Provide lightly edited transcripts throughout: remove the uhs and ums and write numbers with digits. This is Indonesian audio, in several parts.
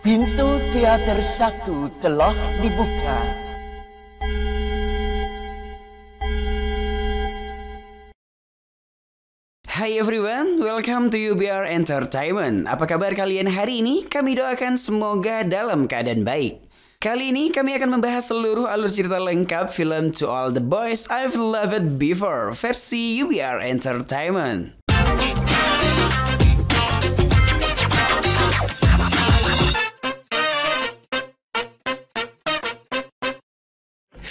Pintu teater 1 telah dibuka. Hai everyone, welcome to UBR Entertainment. Apa kabar kalian hari ini? Kami doakan semoga dalam keadaan baik. Kali ini kami akan membahas seluruh alur cerita lengkap film To All The Boys I've Loved Before versi UBR Entertainment.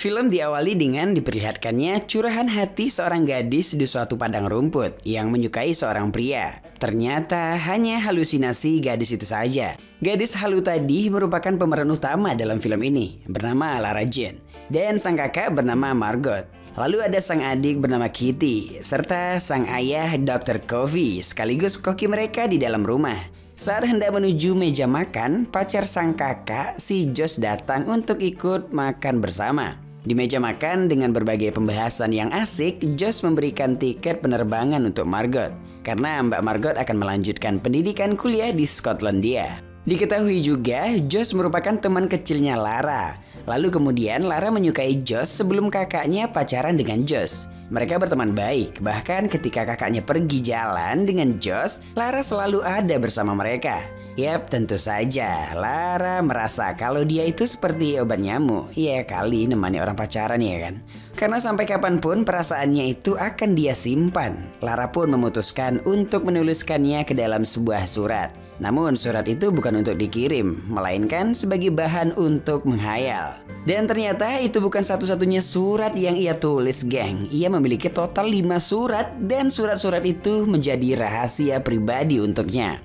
Film diawali dengan diperlihatkannya curahan hati seorang gadis di suatu padang rumput yang menyukai seorang pria. Ternyata hanya halusinasi gadis itu saja. Gadis halu tadi merupakan pemeran utama dalam film ini, bernama Lara Jean. Dan sang kakak bernama Margot. Lalu ada sang adik bernama Kitty, serta sang ayah Dr. Covey, sekaligus koki mereka di dalam rumah. Saat hendak menuju meja makan, pacar sang kakak, si Josh datang untuk ikut makan bersama. Di meja makan dengan berbagai pembahasan yang asik, Josh memberikan tiket penerbangan untuk Margot. Karena Mbak Margot akan melanjutkan pendidikan kuliah di Skotlandia. Diketahui juga, Josh merupakan teman kecilnya Lara. Lalu kemudian Lara menyukai Josh sebelum kakaknya pacaran dengan Josh. Mereka berteman baik, bahkan ketika kakaknya pergi jalan dengan Josh, Lara selalu ada bersama mereka. Yap, tentu saja Lara merasa kalau dia itu seperti obat nyamuk. Ya kali nemani orang pacaran ya kan. Karena sampai kapanpun perasaannya itu akan dia simpan. Lara pun memutuskan untuk menuliskannya ke dalam sebuah surat. Namun surat itu bukan untuk dikirim, melainkan sebagai bahan untuk menghayal. Dan ternyata itu bukan satu-satunya surat yang ia tulis, geng. Ia memiliki total 5 surat dan surat-surat itu menjadi rahasia pribadi untuknya.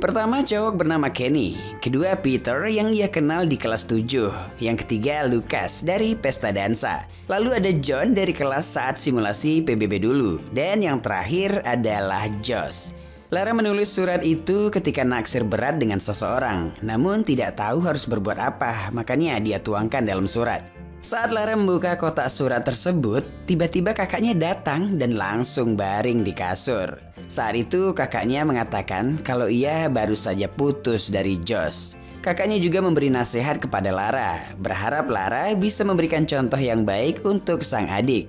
Pertama cowok bernama Kenny, kedua Peter yang ia kenal di kelas 7, yang ketiga Lucas dari pesta dansa, lalu ada John dari kelas saat simulasi PBB dulu, dan yang terakhir adalah Josh. Lara menulis surat itu ketika naksir berat dengan seseorang, namun tidak tahu harus berbuat apa, makanya dia tuangkan dalam surat. Saat Lara membuka kotak surat tersebut, tiba-tiba kakaknya datang dan langsung baring di kasur. Saat itu kakaknya mengatakan kalau ia baru saja putus dari Josh. Kakaknya juga memberi nasihat kepada Lara, berharap Lara bisa memberikan contoh yang baik untuk sang adik.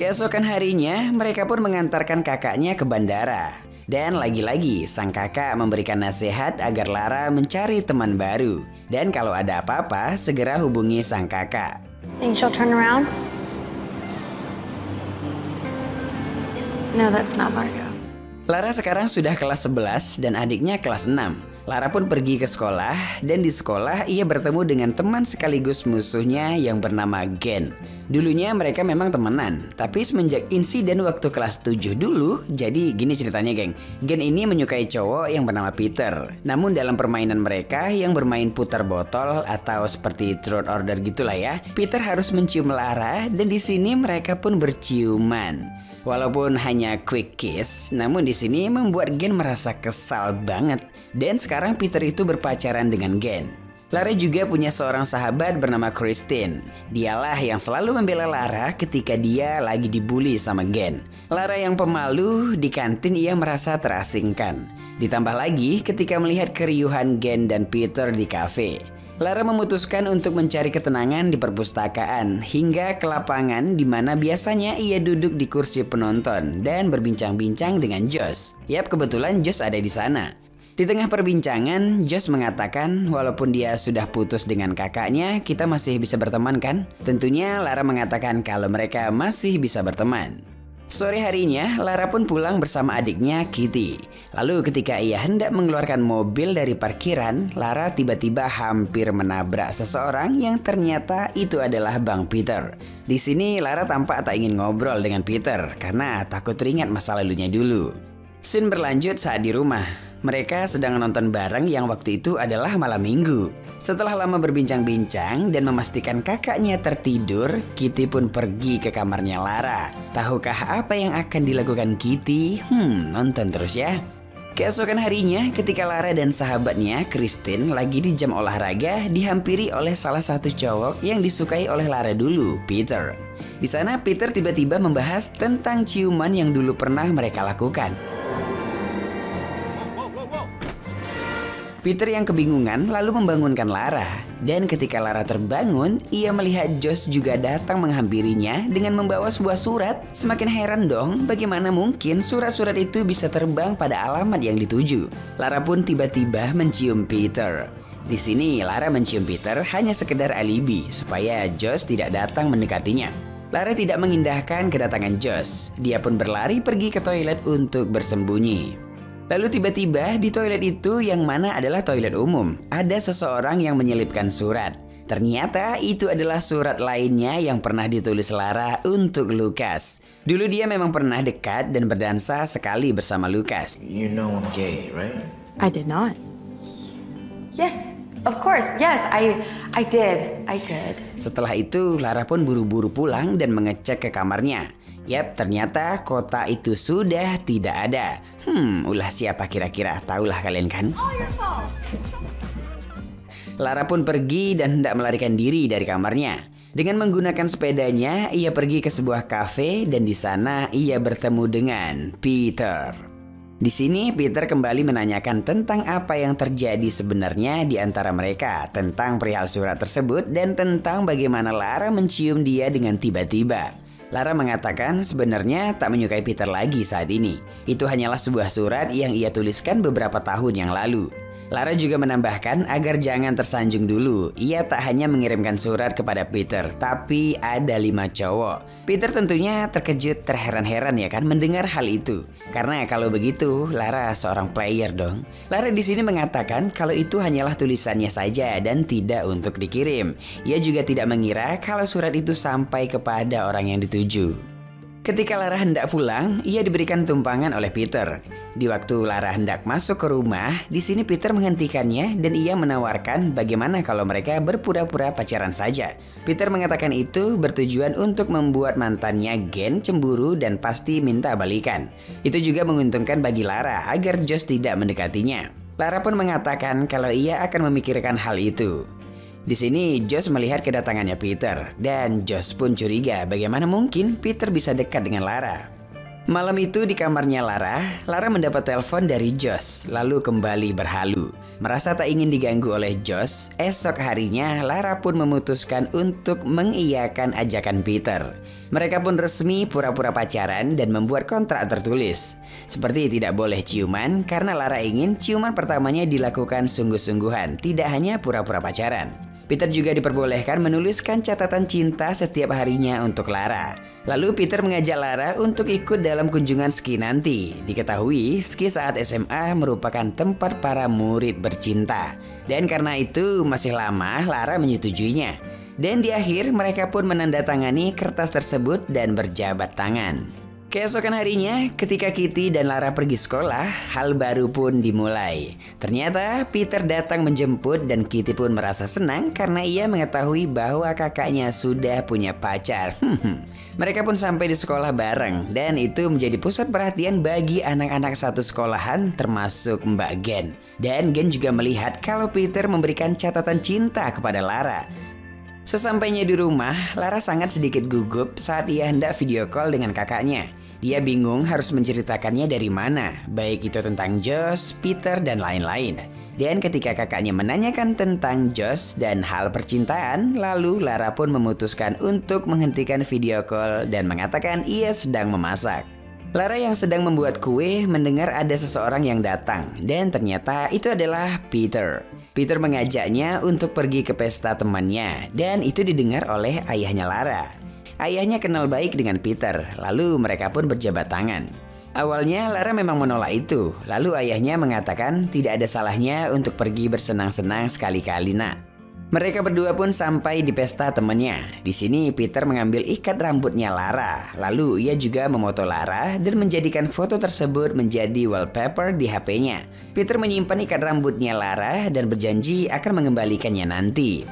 Keesokan harinya, mereka pun mengantarkan kakaknya ke bandara. Dan lagi-lagi sang kakak memberikan nasihat agar Lara mencari teman baru. Dan kalau ada apa-apa, segera hubungi sang kakak. Think she'll turn around? No, that's not Margot. Lara sekarang sudah kelas 11 dan adiknya kelas 6. Lara pun pergi ke sekolah dan di sekolah ia bertemu dengan teman sekaligus musuhnya yang bernama Gen. Dulunya mereka memang temenan, tapi semenjak insiden waktu kelas 7 dulu, jadi gini ceritanya geng. Gen ini menyukai cowok yang bernama Peter. Namun dalam permainan mereka yang bermain putar botol atau seperti truth order gitulah ya, Peter harus mencium Lara dan di sini mereka pun berciuman. Walaupun hanya quick kiss, namun di sini membuat Gen merasa kesal banget. Dan sekarang Peter itu berpacaran dengan Gen. Lara juga punya seorang sahabat bernama Christine. Dialah yang selalu membela Lara ketika dia lagi dibully sama Gen. Lara yang pemalu, di kantin ia merasa terasingkan. Ditambah lagi ketika melihat keriuhan Gen dan Peter di kafe. Lara memutuskan untuk mencari ketenangan di perpustakaan hingga ke lapangan di mana biasanya ia duduk di kursi penonton dan berbincang-bincang dengan Josh. Yap, kebetulan Josh ada di sana. Di tengah perbincangan, Josh mengatakan walaupun dia sudah putus dengan kakaknya, kita masih bisa berteman kan? Tentunya Lara mengatakan kalau mereka masih bisa berteman. Sore harinya, Lara pun pulang bersama adiknya Kitty. Lalu ketika ia hendak mengeluarkan mobil dari parkiran, Lara tiba-tiba hampir menabrak seseorang yang ternyata itu adalah Bang Peter. Di sini Lara tampak tak ingin ngobrol dengan Peter karena takut teringat masa lalunya dulu. Scene berlanjut saat di rumah. Mereka sedang menonton bareng yang waktu itu adalah malam minggu. Setelah lama berbincang-bincang dan memastikan kakaknya tertidur, Kitty pun pergi ke kamarnya Lara. Tahukah apa yang akan dilakukan Kitty? Nonton terus ya. Keesokan harinya, ketika Lara dan sahabatnya, Christine, lagi di jam olahraga, dihampiri oleh salah satu cowok yang disukai oleh Lara dulu, Peter. Di sana Peter tiba-tiba membahas tentang ciuman yang dulu pernah mereka lakukan. Peter yang kebingungan lalu membangunkan Lara. Dan ketika Lara terbangun, ia melihat Josh juga datang menghampirinya dengan membawa sebuah surat. Semakin heran dong, bagaimana mungkin surat-surat itu bisa terbang pada alamat yang dituju. Lara pun tiba-tiba mencium Peter. Di sini Lara mencium Peter hanya sekedar alibi supaya Josh tidak datang mendekatinya. Lara tidak mengindahkan kedatangan Josh. Dia pun berlari pergi ke toilet untuk bersembunyi. Lalu tiba-tiba di toilet itu yang mana adalah toilet umum, ada seseorang yang menyelipkan surat. Ternyata itu adalah surat lainnya yang pernah ditulis Lara untuk Lucas. Dulu dia memang pernah dekat dan berdansa sekali bersama Lucas. You know I'm gay, right? I did not. Yes, of course. Yes, I did. Setelah itu Lara pun buru-buru pulang dan mengecek ke kamarnya. Yap, ternyata kotak itu sudah tidak ada. Ulah siapa kira-kira? Tahulah kalian kan? Lara pun pergi dan hendak melarikan diri dari kamarnya. Dengan menggunakan sepedanya, ia pergi ke sebuah kafe dan di sana ia bertemu dengan Peter. Di sini Peter kembali menanyakan tentang apa yang terjadi sebenarnya di antara mereka, tentang perihal surat tersebut dan tentang bagaimana Lara mencium dia dengan tiba-tiba. Lara mengatakan sebenarnya tak menyukai Peter lagi saat ini. Itu hanyalah sebuah surat yang ia tuliskan beberapa tahun yang lalu. Lara juga menambahkan agar jangan tersanjung dulu. Ia tak hanya mengirimkan surat kepada Peter, tapi ada 5 cowok. Peter tentunya terkejut, terheran-heran ya kan mendengar hal itu. Karena kalau begitu, Lara seorang player dong. Lara di sini mengatakan kalau itu hanyalah tulisannya saja dan tidak untuk dikirim. Ia juga tidak mengira kalau surat itu sampai kepada orang yang dituju. Ketika Lara hendak pulang, ia diberikan tumpangan oleh Peter. Di waktu Lara hendak masuk ke rumah, di sini Peter menghentikannya dan ia menawarkan bagaimana kalau mereka berpura-pura pacaran saja. Peter mengatakan itu bertujuan untuk membuat mantannya Gen cemburu dan pasti minta balikan. Itu juga menguntungkan bagi Lara agar Josh tidak mendekatinya. Lara pun mengatakan kalau ia akan memikirkan hal itu. Di sini Josh melihat kedatangannya Peter dan Josh pun curiga bagaimana mungkin Peter bisa dekat dengan Lara. Malam itu di kamarnya Lara mendapat telepon dari Josh lalu kembali berhalu. Merasa tak ingin diganggu oleh Josh, esok harinya Lara pun memutuskan untuk mengiyakan ajakan Peter. Mereka pun resmi pura-pura pacaran dan membuat kontrak tertulis. Seperti tidak boleh ciuman karena Lara ingin ciuman pertamanya dilakukan sungguh-sungguhan, tidak hanya pura-pura pacaran. Peter juga diperbolehkan menuliskan catatan cinta setiap harinya untuk Lara. Lalu Peter mengajak Lara untuk ikut dalam kunjungan ski nanti. Diketahui ski saat SMA merupakan tempat para murid bercinta. Dan karena itu masih lama Lara menyetujuinya. Dan di akhir mereka pun menandatangani kertas tersebut dan berjabat tangan. Keesokan harinya, ketika Kitty dan Lara pergi sekolah, hal baru pun dimulai. Ternyata Peter datang menjemput dan Kitty pun merasa senang karena ia mengetahui bahwa kakaknya sudah punya pacar. Mereka pun sampai di sekolah bareng dan itu menjadi pusat perhatian bagi anak-anak satu sekolahan termasuk Mbak Gen. Dan Gen juga melihat kalau Peter memberikan catatan cinta kepada Lara. Sesampainya di rumah, Lara sangat sedikit gugup saat ia hendak video call dengan kakaknya. Dia bingung harus menceritakannya dari mana, baik itu tentang Josh, Peter, dan lain-lain. Dan ketika kakaknya menanyakan tentang Josh dan hal percintaan, lalu Lara pun memutuskan untuk menghentikan video call dan mengatakan ia sedang memasak. Lara yang sedang membuat kue mendengar ada seseorang yang datang dan ternyata itu adalah Peter. Peter mengajaknya untuk pergi ke pesta temannya dan itu didengar oleh ayahnya Lara. Ayahnya kenal baik dengan Peter, lalu mereka pun berjabat tangan. Awalnya Lara memang menolak itu, lalu ayahnya mengatakan tidak ada salahnya untuk pergi bersenang-senang sekali-kali nak. Mereka berdua pun sampai di pesta temannya. Di sini Peter mengambil ikat rambutnya Lara. Lalu ia juga memoto Lara dan menjadikan foto tersebut menjadi wallpaper di HP-nya. Peter menyimpan ikat rambutnya Lara dan berjanji akan mengembalikannya nanti.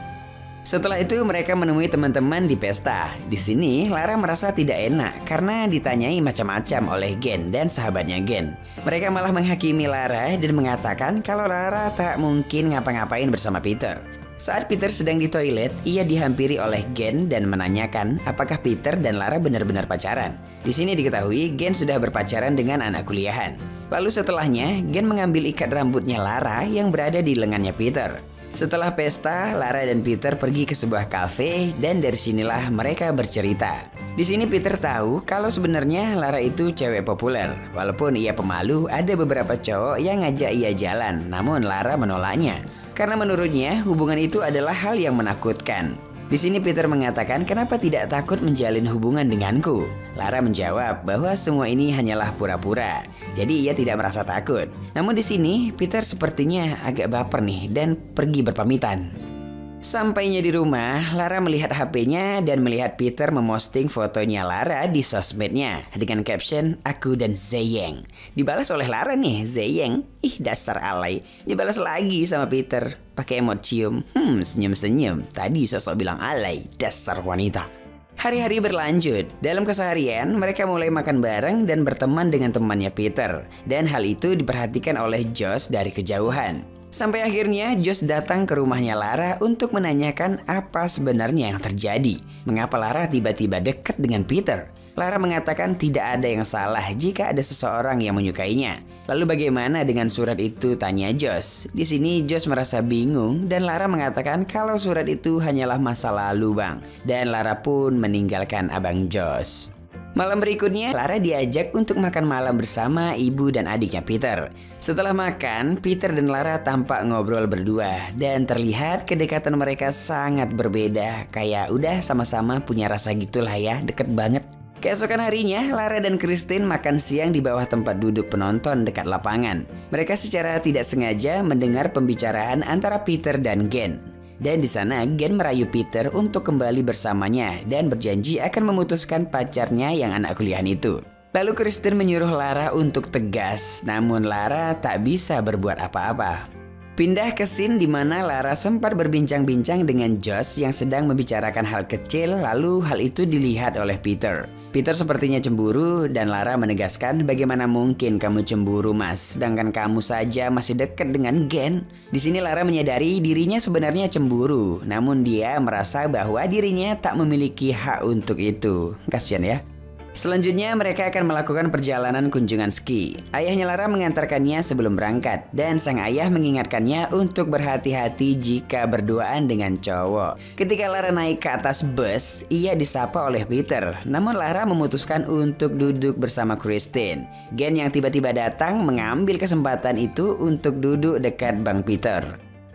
Setelah itu mereka menemui teman-teman di pesta. Di sini Lara merasa tidak enak karena ditanyai macam-macam oleh Gen dan sahabatnya Gen. Mereka malah menghakimi Lara dan mengatakan kalau Lara tak mungkin ngapa-ngapain bersama Peter. Saat Peter sedang di toilet, ia dihampiri oleh Gen dan menanyakan apakah Peter dan Lara benar-benar pacaran. Di sini diketahui Gen sudah berpacaran dengan anak kuliahan. Lalu setelahnya, Gen mengambil ikat rambutnya Lara yang berada di lengannya Peter. Setelah pesta, Lara dan Peter pergi ke sebuah kafe dan dari sinilah mereka bercerita. Di sini Peter tahu kalau sebenarnya Lara itu cewek populer. Walaupun ia pemalu, ada beberapa cowok yang ngajak ia jalan, namun Lara menolaknya. Karena menurutnya hubungan itu adalah hal yang menakutkan. Di sini Peter mengatakan kenapa tidak takut menjalin hubungan denganku. Lara menjawab bahwa semua ini hanyalah pura-pura. Jadi ia tidak merasa takut. Namun di sini Peter sepertinya agak baper nih dan pergi berpamitan. Sampainya di rumah, Lara melihat HP-nya dan melihat Peter memosting fotonya Lara di sosmednya dengan caption "Aku dan Zeyeng". Dibalas oleh Lara nih, Zeyeng. Ih, dasar alay. Dibalas lagi sama Peter pakai emot cium. Senyum-senyum. Tadi sosok bilang alay, dasar wanita. Hari-hari berlanjut. Dalam keseharian, mereka mulai makan bareng dan berteman dengan temannya Peter. Dan hal itu diperhatikan oleh Josh dari kejauhan. Sampai akhirnya Josh datang ke rumahnya Lara untuk menanyakan apa sebenarnya yang terjadi. Mengapa Lara tiba-tiba dekat dengan Peter? Lara mengatakan tidak ada yang salah jika ada seseorang yang menyukainya. Lalu bagaimana dengan surat itu, tanya Josh. Di sini Josh merasa bingung dan Lara mengatakan kalau surat itu hanyalah masa lalu bang. Dan Lara pun meninggalkan abang Josh. Malam berikutnya, Lara diajak untuk makan malam bersama ibu dan adiknya Peter. Setelah makan, Peter dan Lara tampak ngobrol berdua dan terlihat kedekatan mereka sangat berbeda. Kayak udah sama-sama punya rasa gitulah ya, deket banget. Keesokan harinya, Lara dan Christine makan siang di bawah tempat duduk penonton dekat lapangan. Mereka secara tidak sengaja mendengar pembicaraan antara Peter dan Gen. Dan di sana Gen merayu Peter untuk kembali bersamanya dan berjanji akan memutuskan pacarnya yang anak kuliahan itu. Lalu Christine menyuruh Lara untuk tegas, namun Lara tak bisa berbuat apa-apa. Pindah ke scene di mana Lara sempat berbincang-bincang dengan Josh yang sedang membicarakan hal kecil, lalu hal itu dilihat oleh Peter. Peter sepertinya cemburu dan Lara menegaskan bagaimana mungkin kamu cemburu mas, sedangkan kamu saja masih dekat dengan Gen. Di sini Lara menyadari dirinya sebenarnya cemburu, namun dia merasa bahwa dirinya tak memiliki hak untuk itu. Kasian ya. Selanjutnya mereka akan melakukan perjalanan kunjungan ski. Ayahnya Lara mengantarkannya sebelum berangkat dan sang ayah mengingatkannya untuk berhati-hati jika berduaan dengan cowok. Ketika Lara naik ke atas bus, ia disapa oleh Peter. Namun Lara memutuskan untuk duduk bersama Christine. Gen yang tiba-tiba datang mengambil kesempatan itu untuk duduk dekat Bang Peter.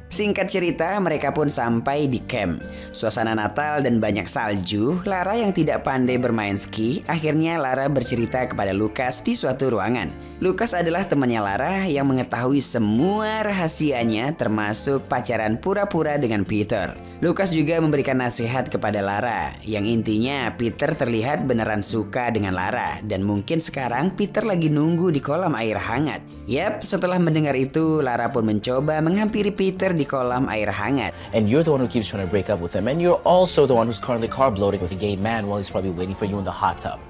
Singkat cerita, mereka pun sampai di camp. Suasana Natal dan banyak salju, Lara yang tidak pandai bermain ski, akhirnya Lara bercerita kepada Lucas di suatu ruangan. Lucas adalah temannya Lara yang mengetahui semua rahasianya termasuk pacaran pura-pura dengan Peter. Lucas juga memberikan nasihat kepada Lara, yang intinya Peter terlihat beneran suka dengan Lara dan mungkin sekarang Peter lagi nunggu di kolam air hangat. Yap, setelah mendengar itu, Lara pun mencoba menghampiri Peter di kolam air hangat. And you're the one who keeps trying to break up with him. And you're also the one who's currently carb loading with a gay man while he's probably waiting for you in the hot tub.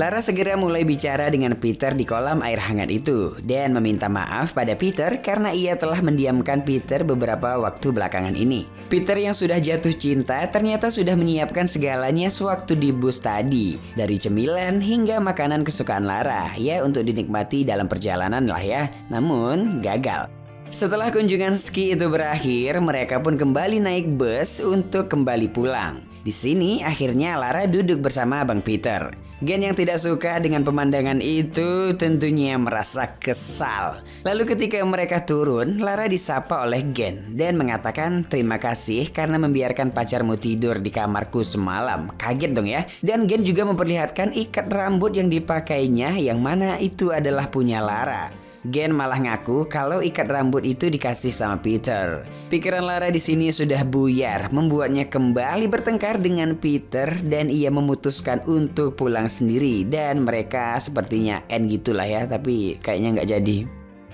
Lara segera mulai bicara dengan Peter di kolam air hangat itu dan meminta maaf pada Peter karena ia telah mendiamkan Peter beberapa waktu belakangan ini. Peter yang sudah jatuh cinta ternyata sudah menyiapkan segalanya sewaktu di bus tadi, dari cemilan hingga makanan kesukaan Lara ya untuk dinikmati dalam perjalanan lah ya, namun gagal. Setelah kunjungan ski itu berakhir, mereka pun kembali naik bus untuk kembali pulang. Di sini akhirnya Lara duduk bersama Bang Peter. Gen yang tidak suka dengan pemandangan itu tentunya merasa kesal. Lalu ketika mereka turun, Lara disapa oleh Gen dan mengatakan terima kasih karena membiarkan pacarmu tidur di kamarku semalam. Kaget dong ya. Dan Gen juga memperlihatkan ikat rambut yang dipakainya yang mana itu adalah punya Lara. Gen malah ngaku kalau ikat rambut itu dikasih sama Peter. Pikiran Lara di sini sudah buyar, membuatnya kembali bertengkar dengan Peter dan ia memutuskan untuk pulang sendiri dan mereka sepertinya end gitulah ya, tapi kayaknya nggak jadi.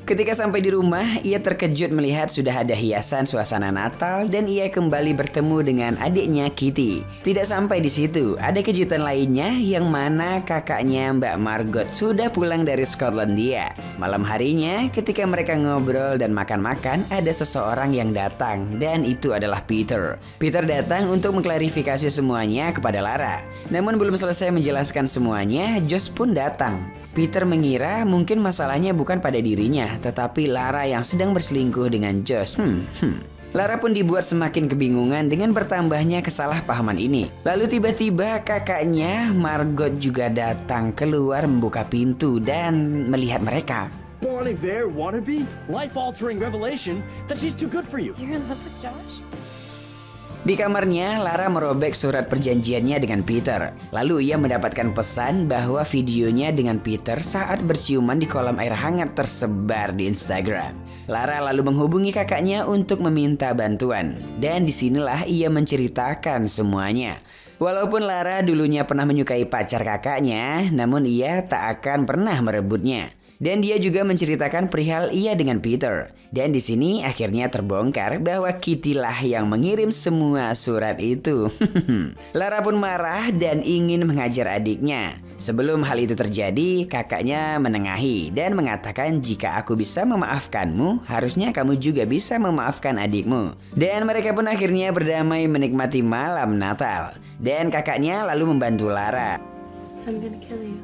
Ketika sampai di rumah, ia terkejut melihat sudah ada hiasan suasana Natal dan ia kembali bertemu dengan adiknya Kitty. Tidak sampai di situ, ada kejutan lainnya yang mana kakaknya Mbak Margot sudah pulang dari Skotlandia. Malam harinya, ketika mereka ngobrol dan makan-makan, ada seseorang yang datang dan itu adalah Peter. Peter datang untuk mengklarifikasi semuanya kepada Lara. Namun belum selesai menjelaskan semuanya, Josh pun datang. Peter mengira mungkin masalahnya bukan pada dirinya, tetapi Lara yang sedang berselingkuh dengan Josh. Lara pun dibuat semakin kebingungan dengan bertambahnya kesalahpahaman ini. Lalu tiba-tiba kakaknya Margot juga datang keluar membuka pintu dan melihat mereka. Bon Iver wannabe? Life-altering revelation that she's too good for you. You're in love with Josh? Di kamarnya, Lara merobek surat perjanjiannya dengan Peter. Lalu ia mendapatkan pesan bahwa videonya dengan Peter saat berciuman di kolam air hangat tersebar di Instagram. Lara lalu menghubungi kakaknya untuk meminta bantuan. Dan disinilah ia menceritakan semuanya. Walaupun Lara dulunya pernah menyukai pacar kakaknya, namun ia tak akan pernah merebutnya. Dan dia juga menceritakan perihal ia dengan Peter. Dan di sini akhirnya terbongkar bahwa Kitty lah yang mengirim semua surat itu. Lara pun marah dan ingin mengajar adiknya. Sebelum hal itu terjadi, kakaknya menengahi dan mengatakan jika aku bisa memaafkanmu, harusnya kamu juga bisa memaafkan adikmu. Dan mereka pun akhirnya berdamai menikmati malam Natal. Dan kakaknya lalu membantu Lara. I'm gonna kill you.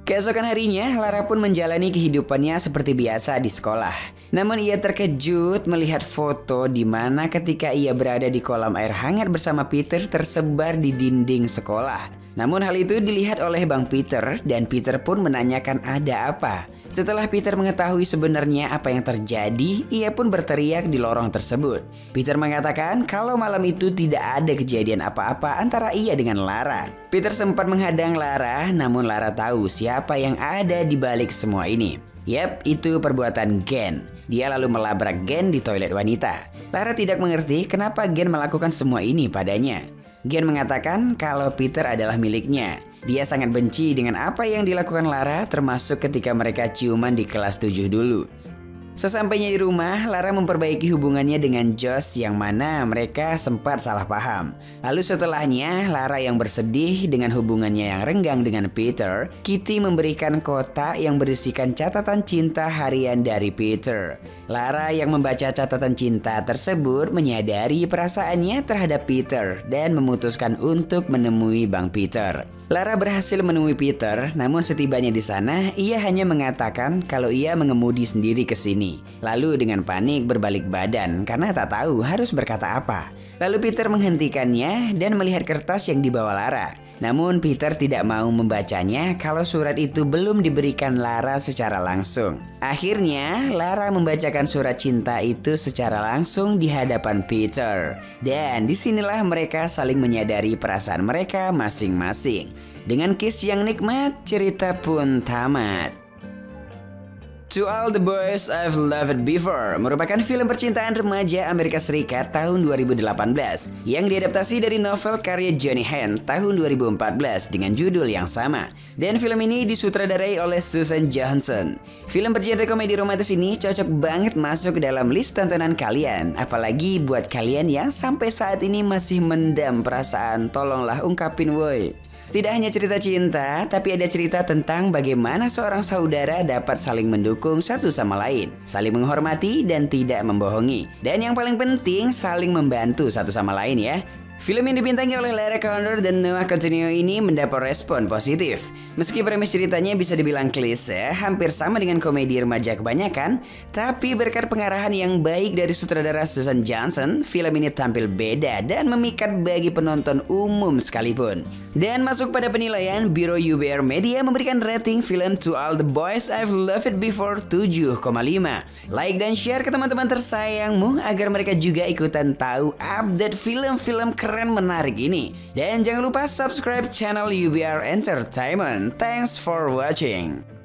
Keesokan harinya, Lara pun menjalani kehidupannya seperti biasa di sekolah. Namun ia terkejut melihat foto di mana ketika ia berada di kolam air hangat bersama Peter tersebar di dinding sekolah. Namun hal itu dilihat oleh Bang Peter dan Peter pun menanyakan ada apa. Setelah Peter mengetahui sebenarnya apa yang terjadi, ia pun berteriak di lorong tersebut. Peter mengatakan kalau malam itu tidak ada kejadian apa-apa antara ia dengan Lara. Peter sempat menghadang Lara, namun Lara tahu siapa yang ada di balik semua ini. Yap, itu perbuatan Gen. Dia lalu melabrak Gen di toilet wanita. Lara tidak mengerti kenapa Gen melakukan semua ini padanya. Gen mengatakan kalau Peter adalah miliknya. Dia sangat benci dengan apa yang dilakukan Lara, termasuk ketika mereka ciuman di kelas 7 dulu. Sesampainya di rumah, Lara memperbaiki hubungannya dengan Josh yang mana mereka sempat salah paham. Lalu setelahnya, Lara yang bersedih dengan hubungannya yang renggang dengan Peter, Kitty memberikan kotak yang berisikan catatan cinta harian dari Peter. Lara yang membaca catatan cinta tersebut menyadari perasaannya terhadap Peter dan memutuskan untuk menemui Bang Peter. Lara berhasil menemui Peter, namun setibanya di sana, ia hanya mengatakan kalau ia mengemudi sendiri ke sini. Lalu dengan panik berbalik badan karena tak tahu harus berkata apa. Lalu Peter menghentikannya dan melihat kertas yang dibawa Lara. Namun Peter tidak mau membacanya kalau surat itu belum diberikan Lara secara langsung. Akhirnya Lara membacakan surat cinta itu secara langsung di hadapan Peter. Dan disinilah mereka saling menyadari perasaan mereka masing-masing. Dengan kiss yang nikmat, cerita pun tamat. To All the Boys I've Loved Before merupakan film percintaan remaja Amerika Serikat tahun 2018 yang diadaptasi dari novel karya Johnny Hand tahun 2014 dengan judul yang sama. Dan film ini disutradarai oleh Susan Johnson. Film bergenre komedi romantis ini cocok banget masuk ke dalam list tontonan kalian, apalagi buat kalian yang sampai saat ini masih mendam perasaan, tolonglah ungkapin woi. Tidak hanya cerita cinta, tapi ada cerita tentang bagaimana seorang saudara dapat saling mendukung satu sama lain, saling menghormati dan tidak membohongi. Dan yang paling penting, saling membantu satu sama lain ya. Film yang dibintangi oleh Lara Condor dan Noah Centineo ini mendapat respon positif. Meski premis ceritanya bisa dibilang klise, hampir sama dengan komedi remaja kebanyakan, tapi berkat pengarahan yang baik dari sutradara Susan Johnson, film ini tampil beda dan memikat bagi penonton umum sekalipun. Dan masuk pada penilaian, Biro UBR Media memberikan rating film To All the Boys I've Loved Before 7,5. Like dan share ke teman-teman tersayangmu agar mereka juga ikutan tahu update film-film keren menarik ini. Dan jangan lupa subscribe channel UBR Entertainment. Thanks for watching.